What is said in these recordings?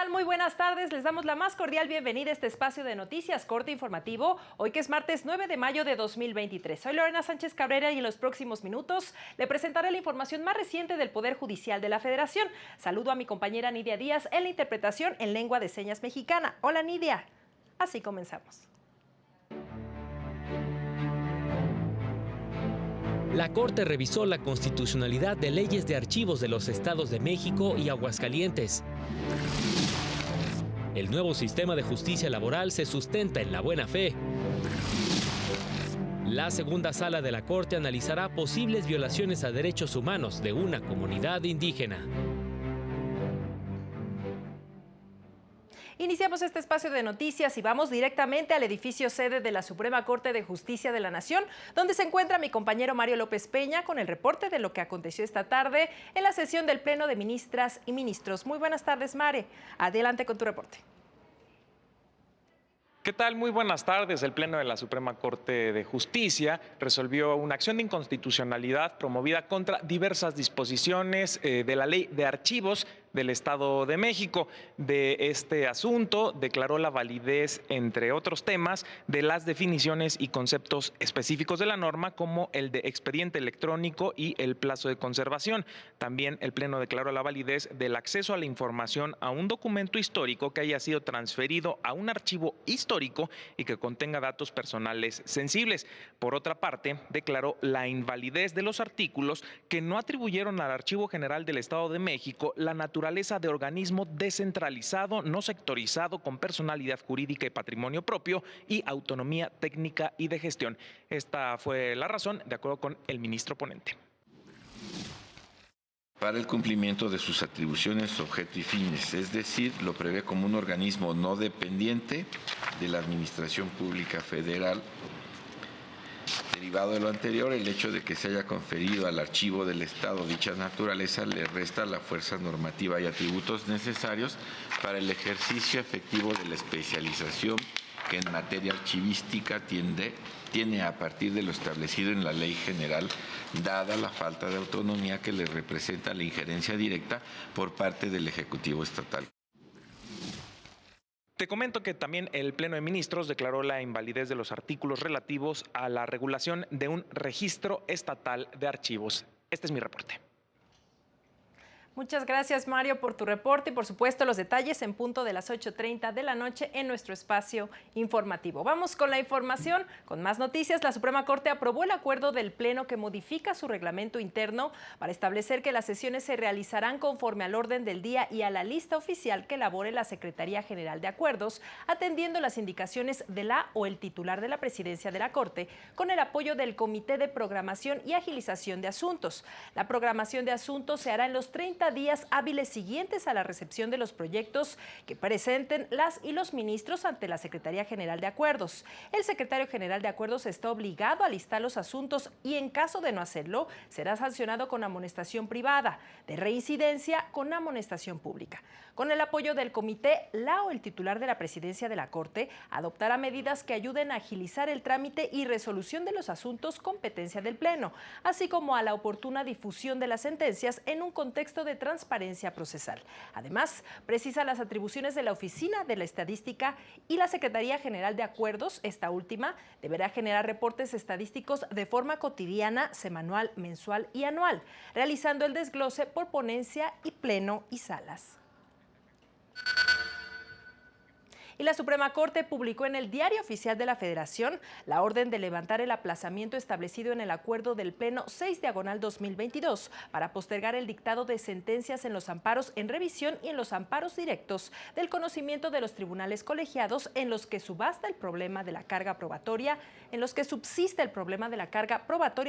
tal? Muy buenas tardes. Les damos la más cordial bienvenida a este espacio de noticias corte informativo, hoy que es martes 9 de mayo de 2023. Soy Lorena Sánchez Cabrera y en los próximos minutos le presentaré la información más reciente del Poder Judicial de la Federación. Saludo a mi compañera Nidia Díaz en la interpretación en lengua de señas mexicana. Hola Nidia. Así comenzamos. La Corte revisó la constitucionalidad de leyes de archivos de los estados de México y Aguascalientes. El nuevo sistema de justicia laboral se sustenta en la buena fe. La segunda sala de la Corte analizará posibles violaciones a derechos humanos de una comunidad indígena. Iniciamos este espacio de noticias y vamos directamente al edificio sede de la Suprema Corte de Justicia de la Nación, donde se encuentra mi compañero Mario López Peña con el reporte de lo que aconteció esta tarde en la sesión del Pleno de Ministras y Ministros. Muy buenas tardes, Mare. Adelante con tu reporte. ¿Qué tal? Muy buenas tardes. El Pleno de la Suprema Corte de Justicia resolvió una acción de inconstitucionalidad promovida contra diversas disposiciones de la Ley de Archivos del Estado de México. De este asunto declaró la validez, entre otros temas, de las definiciones y conceptos específicos de la norma, como el de expediente electrónico y el plazo de conservación. También el Pleno declaró la validez del acceso a la información a un documento histórico que haya sido transferido a un archivo histórico y que contenga datos personales sensibles. Por otra parte, declaró la invalidez de los artículos que no atribuyeron al Archivo General del Estado de México la naturaleza de organismo descentralizado, no sectorizado, con personalidad jurídica y patrimonio propio y autonomía técnica y de gestión. Esta fue la razón, de acuerdo con el ministro ponente. Para el cumplimiento de sus atribuciones, objeto y fines, es decir, lo prevé como un organismo no dependiente de la Administración Pública Federal. Derivado de lo anterior, el hecho de que se haya conferido al archivo del Estado dicha naturaleza le resta la fuerza normativa y atributos necesarios para el ejercicio efectivo de la especialización que en materia archivística tiene a partir de lo establecido en la Ley General, dada la falta de autonomía que le representa la injerencia directa por parte del Ejecutivo Estatal. Te comento que también el Pleno de Ministros declaró la invalidez de los artículos relativos a la regulación de un registro estatal de archivos. Este es mi reporte. Muchas gracias, Mario, por tu reporte y, por supuesto, los detalles en punto de las 8:30 de la noche en nuestro espacio informativo. Vamos con la información, con más noticias. La Suprema Corte aprobó el acuerdo del Pleno que modifica su reglamento interno para establecer que las sesiones se realizarán conforme al orden del día y a la lista oficial que elabore la Secretaría General de Acuerdos, atendiendo las indicaciones de la o el titular de la Presidencia de la Corte, con el apoyo del Comité de Programación y Agilización de Asuntos. La programación de asuntos se hará en los 30 días hábiles siguientes a la recepción de los proyectos que presenten las y los ministros ante la Secretaría General de Acuerdos. El secretario general de Acuerdos está obligado a listar los asuntos y, en caso de no hacerlo, será sancionado con amonestación privada, de reincidencia con amonestación pública. Con el apoyo del comité, la o el titular de la Presidencia de la Corte adoptará medidas que ayuden a agilizar el trámite y resolución de los asuntos competencia del Pleno, así como a la oportuna difusión de las sentencias en un contexto de transparencia procesal. Además, precisa las atribuciones de la Oficina de la Estadística y la Secretaría General de Acuerdos. Esta última deberá generar reportes estadísticos de forma cotidiana, semanal, mensual y anual, realizando el desglose por ponencia y pleno y salas. Y la Suprema Corte publicó en el Diario Oficial de la Federación la orden de levantar el aplazamiento establecido en el acuerdo del Pleno 6/2022 para postergar el dictado de sentencias en los amparos en revisión y en los amparos directos del conocimiento de los tribunales colegiados en los que subsiste el problema de la carga probatoria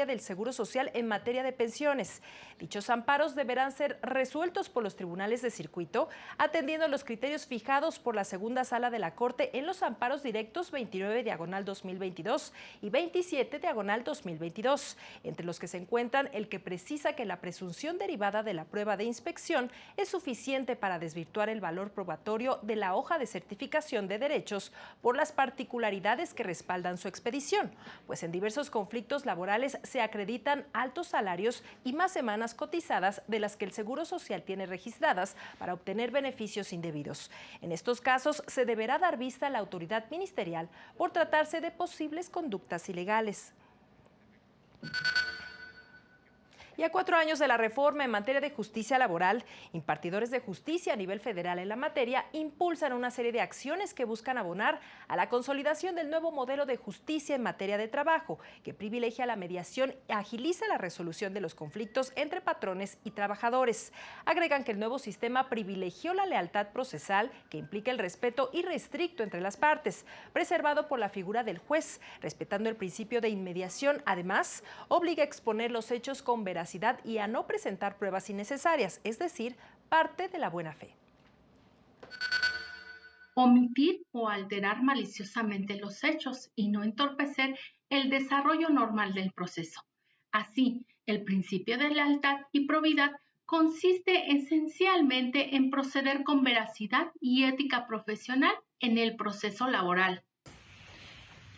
del Seguro Social en materia de pensiones. Dichos amparos deberán ser resueltos por los tribunales de circuito, atendiendo los criterios fijados por la segunda sala de de la Corte en los amparos directos 29/2022 y 27/2022, entre los que se encuentran el que precisa que la presunción derivada de la prueba de inspección es suficiente para desvirtuar el valor probatorio de la hoja de certificación de derechos por las particularidades que respaldan su expedición, pues en diversos conflictos laborales se acreditan altos salarios y más semanas cotizadas de las que el Seguro Social tiene registradas para obtener beneficios indebidos. En estos casos se deberá dar vista a la autoridad ministerial por tratarse de posibles conductas ilegales. Y a 4 años de la reforma en materia de justicia laboral, impartidores de justicia a nivel federal en la materia impulsan una serie de acciones que buscan abonar a la consolidación del nuevo modelo de justicia en materia de trabajo, que privilegia la mediación y agiliza la resolución de los conflictos entre patrones y trabajadores. Agregan que el nuevo sistema privilegió la lealtad procesal, que implica el respeto irrestricto entre las partes, preservado por la figura del juez, respetando el principio de inmediación. Además, obliga a exponer los hechos con veracidad y a no presentar pruebas innecesarias, es decir, parte de la buena fe. Omitir o alterar maliciosamente los hechos y no entorpecer el desarrollo normal del proceso. Así, el principio de lealtad y probidad consiste esencialmente en proceder con veracidad y ética profesional en el proceso laboral.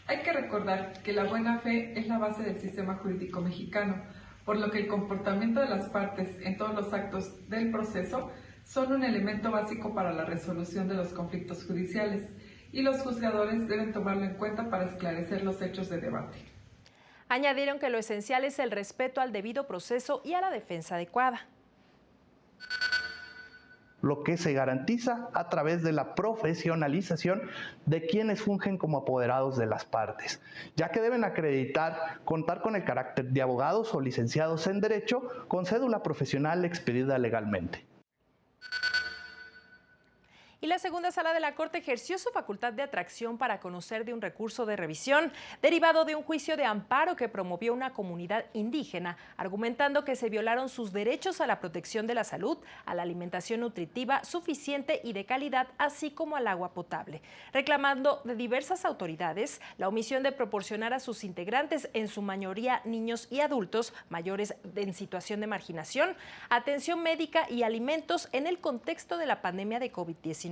Hay que recordar que la buena fe es la base del sistema jurídico mexicano, por lo que el comportamiento de las partes en todos los actos del proceso son un elemento básico para la resolución de los conflictos judiciales, y los juzgadores deben tomarlo en cuenta para esclarecer los hechos de debate. Añadieron que lo esencial es el respeto al debido proceso y a la defensa adecuada. Lo que se garantiza a través de la profesionalización de quienes fungen como apoderados de las partes, ya que deben contar con el carácter de abogados o licenciados en Derecho con cédula profesional expedida legalmente. Y la segunda sala de la Corte ejerció su facultad de atracción para conocer de un recurso de revisión derivado de un juicio de amparo que promovió una comunidad indígena, argumentando que se violaron sus derechos a la protección de la salud, a la alimentación nutritiva suficiente y de calidad, así como al agua potable, reclamando de diversas autoridades la omisión de proporcionar a sus integrantes, en su mayoría niños y adultos mayores en situación de marginación, atención médica y alimentos en el contexto de la pandemia de COVID-19.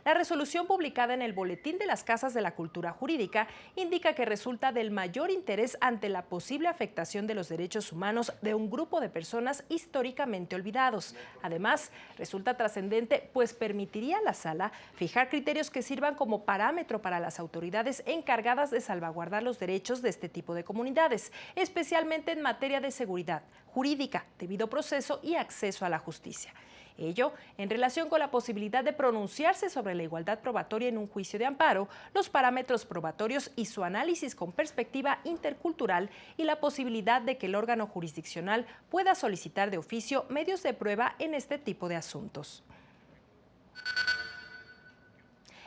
La resolución publicada en el Boletín de las Casas de la Cultura Jurídica indica que resulta del mayor interés ante la posible afectación de los derechos humanos de un grupo de personas históricamente olvidados. Además, resulta trascendente, pues permitiría a la sala fijar criterios que sirvan como parámetro para las autoridades encargadas de salvaguardar los derechos de este tipo de comunidades, especialmente en materia de seguridad jurídica, debido proceso y acceso a la justicia. Ello en relación con la posibilidad de pronunciarse sobre la igualdad probatoria en un juicio de amparo, los parámetros probatorios y su análisis con perspectiva intercultural, y la posibilidad de que el órgano jurisdiccional pueda solicitar de oficio medios de prueba en este tipo de asuntos.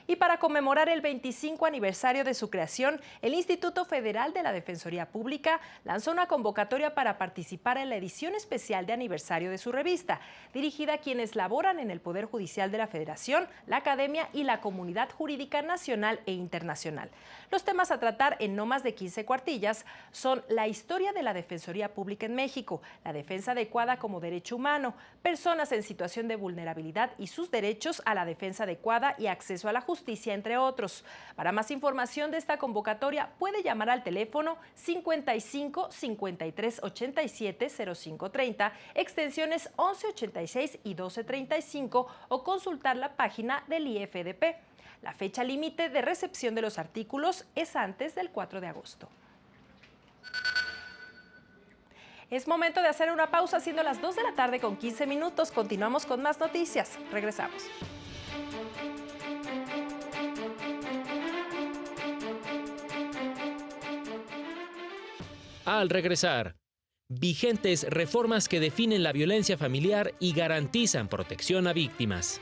Y para conmemorar el 25 aniversario de su creación, el Instituto Federal de la Defensoría Pública lanzó una convocatoria para participar en la edición especial de aniversario de su revista, dirigida a quienes laboran en el Poder Judicial de la Federación, la Academia y la comunidad jurídica nacional e internacional. Los temas a tratar en no más de 15 cuartillas son la historia de la Defensoría Pública en México, la defensa adecuada como derecho humano, personas en situación de vulnerabilidad y sus derechos a la defensa adecuada y acceso a la justicia, entre otros. Para más información de esta convocatoria puede llamar al teléfono 55 53 87 05 30, extensiones 1186 y 1235, o consultar la página del IFDP. La fecha límite de recepción de los artículos es antes del 4 de agosto. Es momento de hacer una pausa, siendo las 2 de la tarde con 15 minutos. Continuamos con más noticias. Regresamos. Al regresar, vigentes reformas que definen la violencia familiar y garantizan protección a víctimas.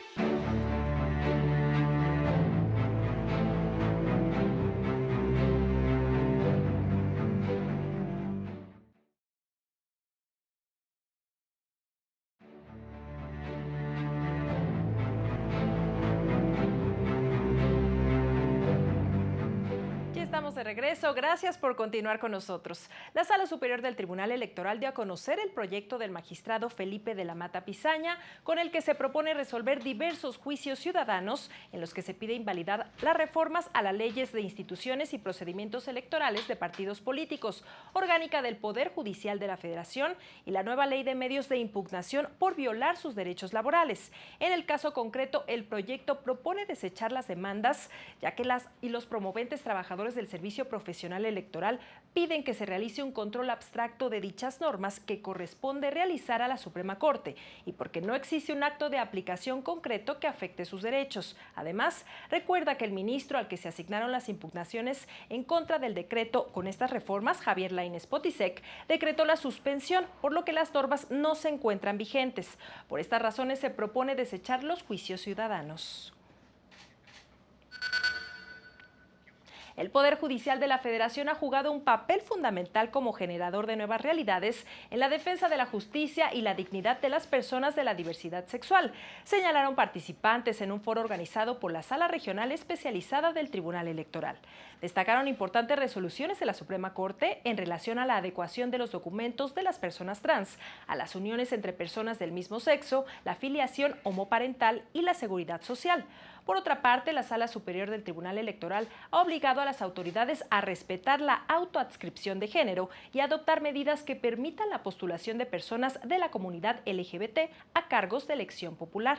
de regreso. Gracias por continuar con nosotros. La Sala Superior del Tribunal Electoral dio a conocer el proyecto del magistrado Felipe de la Mata Pizaña, con el que se propone resolver diversos juicios ciudadanos en los que se pide invalidar las reformas a las leyes de instituciones y procedimientos electorales de partidos políticos, orgánica del Poder Judicial de la Federación y la nueva ley de medios de impugnación por violar sus derechos laborales. En el caso concreto, el proyecto propone desechar las demandas, ya que los promoventes trabajadores del Servicio Profesional Electoral piden que se realice un control abstracto de dichas normas que corresponde realizar a la Suprema Corte y porque no existe un acto de aplicación concreto que afecte sus derechos. Además, recuerda que el ministro al que se asignaron las impugnaciones en contra del decreto con estas reformas, Javier Lainez Potisek, decretó la suspensión, por lo que las normas no se encuentran vigentes. Por estas razones se propone desechar los juicios ciudadanos. El Poder Judicial de la Federación ha jugado un papel fundamental como generador de nuevas realidades en la defensa de la justicia y la dignidad de las personas de la diversidad sexual, señalaron participantes en un foro organizado por la Sala Regional Especializada del Tribunal Electoral. Destacaron importantes resoluciones de la Suprema Corte en relación a la adecuación de los documentos de las personas trans, a las uniones entre personas del mismo sexo, la filiación homoparental y la seguridad social. Por otra parte, la Sala Superior del Tribunal Electoral ha obligado a las autoridades a respetar la autoadscripción de género y a adoptar medidas que permitan la postulación de personas de la comunidad LGBT a cargos de elección popular.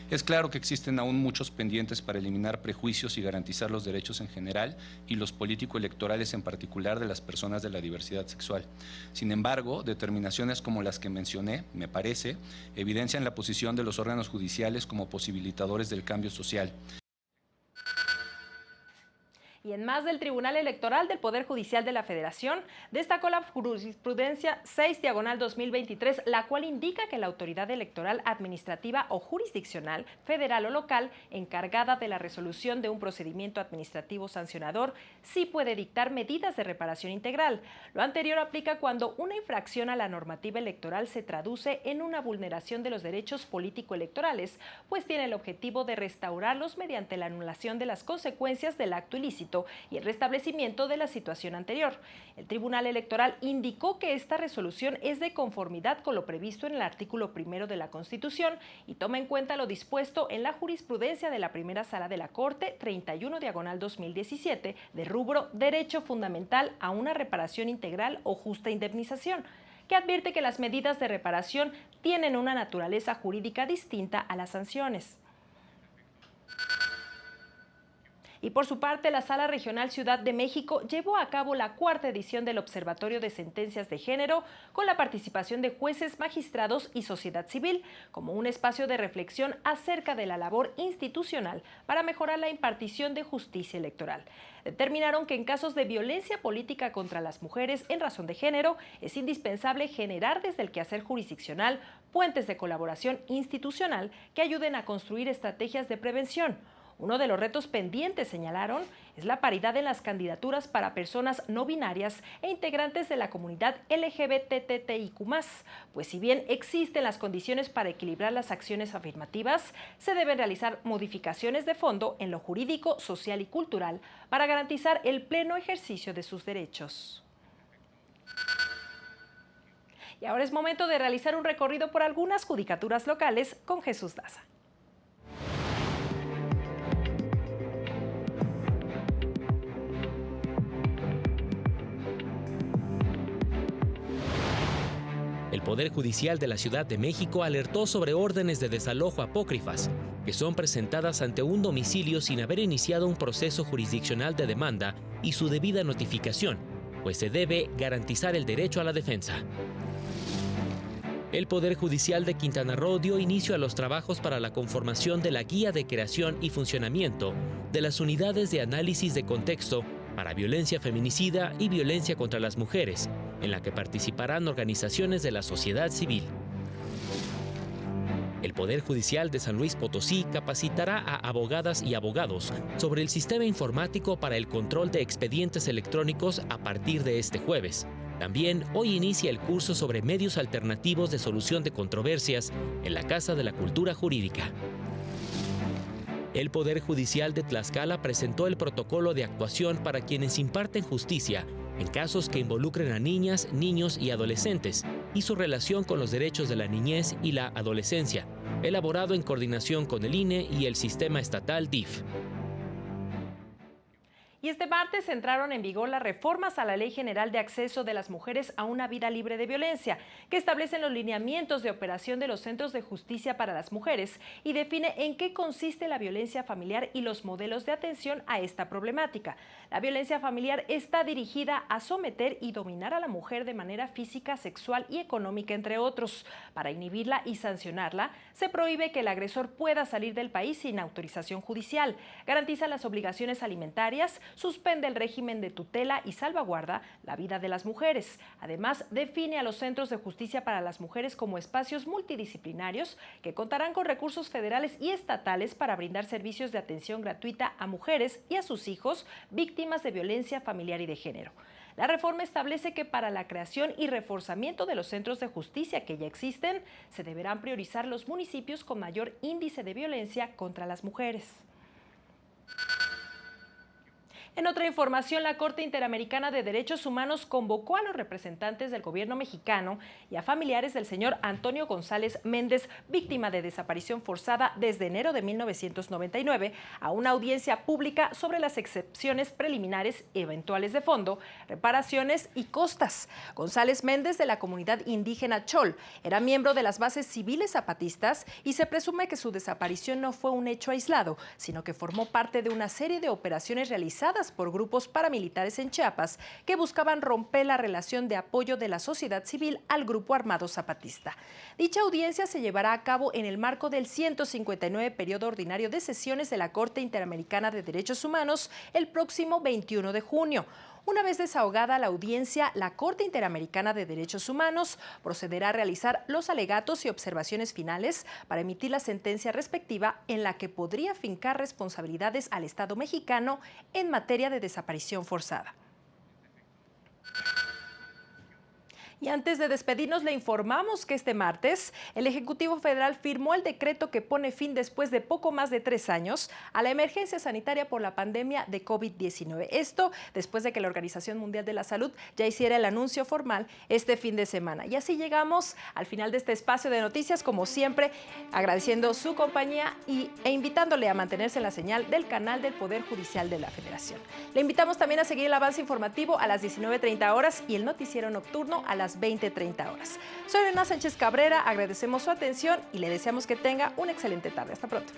Es claro que existen aún muchos pendientes para eliminar prejuicios y garantizar los derechos en general y los político-electorales en particular de las personas de la diversidad sexual. Sin embargo, determinaciones como las que mencioné, me parece, evidencian la posición de los órganos judiciales como posibilitadores del cambio social. Y en más del Tribunal Electoral del Poder Judicial de la Federación, destacó la jurisprudencia 6/2023, la cual indica que la autoridad electoral administrativa o jurisdiccional, federal o local, encargada de la resolución de un procedimiento administrativo sancionador, sí puede dictar medidas de reparación integral. Lo anterior aplica cuando una infracción a la normativa electoral se traduce en una vulneración de los derechos político-electorales, pues tiene el objetivo de restaurarlos mediante la anulación de las consecuencias del acto ilícito y el restablecimiento de la situación anterior. El Tribunal Electoral indicó que esta resolución es de conformidad con lo previsto en el artículo 1 de la Constitución y toma en cuenta lo dispuesto en la jurisprudencia de la Primera Sala de la Corte 31/2017 de rubro Derecho Fundamental a una reparación integral o justa indemnización, que advierte que las medidas de reparación tienen una naturaleza jurídica distinta a las sanciones. Y por su parte, la Sala Regional Ciudad de México llevó a cabo la 4ª edición del Observatorio de Sentencias de Género con la participación de jueces, magistrados y sociedad civil, como un espacio de reflexión acerca de la labor institucional para mejorar la impartición de justicia electoral. Determinaron que en casos de violencia política contra las mujeres en razón de género es indispensable generar desde el quehacer jurisdiccional puentes de colaboración institucional que ayuden a construir estrategias de prevención. Uno de los retos pendientes, señalaron, es la paridad en las candidaturas para personas no binarias e integrantes de la comunidad LGBTTIQ+, pues si bien existen las condiciones para equilibrar las acciones afirmativas, se deben realizar modificaciones de fondo en lo jurídico, social y cultural para garantizar el pleno ejercicio de sus derechos. Y ahora es momento de realizar un recorrido por algunas judicaturas locales con Jesús Daza. El Poder Judicial de la Ciudad de México alertó sobre órdenes de desalojo apócrifas que son presentadas ante un domicilio sin haber iniciado un proceso jurisdiccional de demanda y su debida notificación, pues se debe garantizar el derecho a la defensa. El Poder Judicial de Quintana Roo dio inicio a los trabajos para la conformación de la Guía de Creación y Funcionamiento de las Unidades de Análisis de Contexto para Violencia Feminicida y Violencia contra las Mujeres, en la que participarán organizaciones de la sociedad civil. El Poder Judicial de San Luis Potosí capacitará a abogadas y abogados sobre el sistema informático para el control de expedientes electrónicos a partir de este jueves. También hoy inicia el curso sobre medios alternativos de solución de controversias en la Casa de la Cultura Jurídica. El Poder Judicial de Tlaxcala presentó el protocolo de actuación para quienes imparten justicia en casos que involucren a niñas, niños y adolescentes y su relación con los derechos de la niñez y la adolescencia, elaborado en coordinación con el INE y el sistema estatal DIF. Y este martes entraron en vigor las reformas a la Ley General de Acceso de las Mujeres a una Vida Libre de Violencia, que establecen los lineamientos de operación de los centros de justicia para las mujeres y define en qué consiste la violencia familiar y los modelos de atención a esta problemática. La violencia familiar está dirigida a someter y dominar a la mujer de manera física, sexual y económica, entre otros. Para inhibirla y sancionarla, se prohíbe que el agresor pueda salir del país sin autorización judicial, garantiza las obligaciones alimentarias, suspende el régimen de tutela y salvaguarda la vida de las mujeres. Además, define a los centros de justicia para las mujeres como espacios multidisciplinarios que contarán con recursos federales y estatales para brindar servicios de atención gratuita a mujeres y a sus hijos víctimas de violencia familiar y de género. La reforma establece que para la creación y reforzamiento de los centros de justicia que ya existen, se deberán priorizar los municipios con mayor índice de violencia contra las mujeres. En otra información, la Corte Interamericana de Derechos Humanos convocó a los representantes del gobierno mexicano y a familiares del señor Antonio González Méndez, víctima de desaparición forzada desde enero de 1999, a una audiencia pública sobre las excepciones preliminares eventuales de fondo, reparaciones y costas. González Méndez, de la comunidad indígena Chol, era miembro de las bases civiles zapatistas y se presume que su desaparición no fue un hecho aislado, sino que formó parte de una serie de operaciones realizadas por grupos paramilitares en Chiapas que buscaban romper la relación de apoyo de la sociedad civil al grupo armado zapatista. Dicha audiencia se llevará a cabo en el marco del 159 periodo ordinario de sesiones de la Corte Interamericana de Derechos Humanos el próximo 21 de junio. Una vez desahogada la audiencia, la Corte Interamericana de Derechos Humanos procederá a realizar los alegatos y observaciones finales para emitir la sentencia respectiva en la que podría fincar responsabilidades al Estado mexicano en materia de desaparición forzada. Y antes de despedirnos, le informamos que este martes el Ejecutivo Federal firmó el decreto que pone fin, después de poco más de 3 años, a la emergencia sanitaria por la pandemia de COVID-19. Esto después de que la Organización Mundial de la Salud ya hiciera el anuncio formal este fin de semana. Y así llegamos al final de este espacio de noticias, como siempre, agradeciendo su compañía e invitándole a mantenerse en la señal del canal del Poder Judicial de la Federación. Le invitamos también a seguir el avance informativo a las 19:30 horas y el noticiero nocturno a las 20:30 horas. Soy Elena Sánchez Cabrera, agradecemos su atención y le deseamos que tenga una excelente tarde. Hasta pronto.